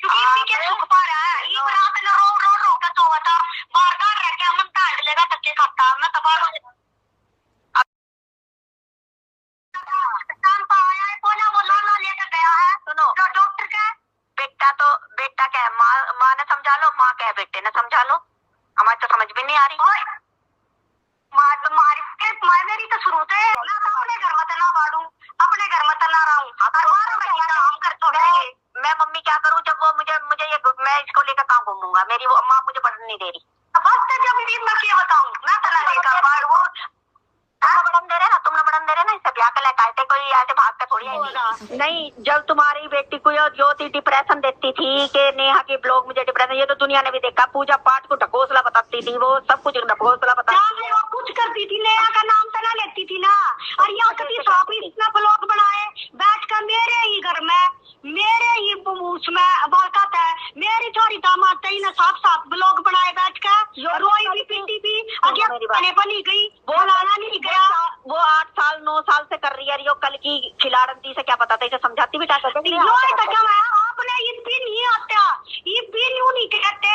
क्योंकि इसी के सुख पा रहा है। ये रात ने रो के सोवा था, बार बार रह के हम डांड लेगा तक्के खाता मैं तबाह डॉक्टर का बेटा क्या है, माँ ने समझा लो, माँ क्या है बेटे ने समझा लो, हमारी तो समझ भी नहीं आ रही। माँ मेरी तो शुरू से ना तो अपने घर में ना बाड़ू, अपने घर में ना रहूं, काम कर थोड़े। मैं मम्मी क्या करूं जब वो मुझे ये मैं इसको लेकर कहाँ घूमूंगा, मेरी वो माँ मुझे पढ़ने नहीं दे रही। बस जब भी मैं क्या बताऊं ना तना लेकर बाड़ू तुमने बड़न दे रहे ना, इससे ब्याह के लेकर कोई ऐसे भाग के थोड़ी आएगी। नहीं, जब तुम्हारी बेटी को ज्योति डिप्रेशन देती थी कि नेहा की ब्लॉग मुझे डिप्रेशन, ये तो दुनिया ने भी देखा, पूजा पाठ को ढकोसला बताती थी, वो सब कुछ ढकोसला बताती थी, वो कुछ करती थी, नेहा का नाम तो ना लेती थी ना। और यहाँ कभी साफ इतना ब्लॉग बनाए बैठ कर मेरे ही घर में, मेरे ही उसमें बरकत है, मेरी छोरी दामाद ही ना साफ ब्लॉग बनाए बैठ कर, रोई भी पीटी भी आगे बनी गई, बोलाना नहीं गया। वो 8 साल 9 साल से कर रही है, यो कल की खिलाड़ी से क्या पता था, इसे समझाती भी आपने ये भी नहीं आता, ये भी नहीं कहते।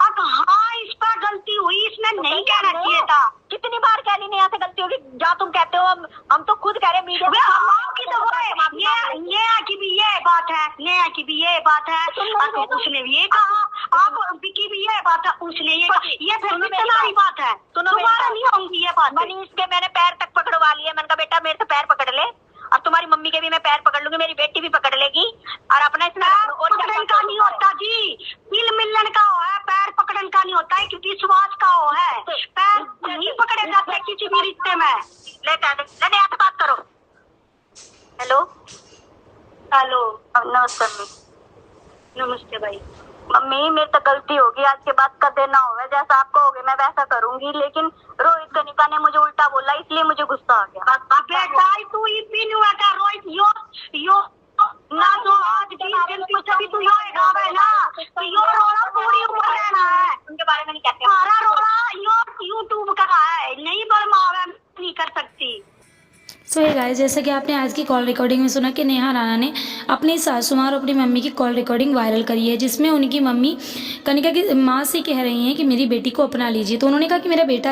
अब हाँ इस पर गलती हुई, इसने नहीं कहना चाहिए था। कितनी बार कह ली नेहा से गलती होगी, जहाँ तुम कहते हो हम तो खुद कह रहे मीडिया की तो नेहा की भी ये बात है, नेहा की भी ये बात है, उसने भी ये कहा, आप की भी ये बात है, उसने ये फिर भी तुम्हारी बात है, तुम्हारा नहीं होंगी ये बात। मनीष के मैंने पैर तक पकड़वा लिए, मैंने कहा बेटा मेरे से पैर पकड़ ले, और तुम्हारी मम्मी के भी मैं पैर पकड़ लूंगी, मेरी बेटी भी पकड़ लेगी, और अपना इसमें पकड़न का नहीं होता जी, दिल मिलन का हो है, पैर पकड़न का नहीं होता है, क्योंकि विश्वास का हो है, पैर नहीं पकड़े जाते किसी भी रिश्ते में। ले आके बात करो। हेलो हेलो, नमस्ते नमस्ते भाई। मम्मी मेरी तो गलती होगी, आज के बाद कदे ना होगा, जैसा आपको होगे मैं वैसा करूंगी, लेकिन रोहित कनिका ने मुझे उल्टा बोला इसलिए मुझे गुस्सा आ गया। बेटा तू ये भी नहीं हुआ रोहित यो ना तो आज भी तू यो गावे ना, यो रोना पूरी उम्र रहना है, उनके बारे में नहीं कहते, सारा रोना यो यूट्यूब का है, नहीं बलमावे नहीं कर सकती। सो ये गाइस, जैसा कि आपने आज की कॉल रिकॉर्डिंग में सुना कि नेहा राणा ने अपनी सासू माँ और अपनी मम्मी की कॉल रिकॉर्डिंग वायरल करी है, जिसमें उनकी मम्मी कनिका की माँ से कह रही हैं कि मेरी बेटी को अपना लीजिए। तो उन्होंने कहा कि मेरा बेटा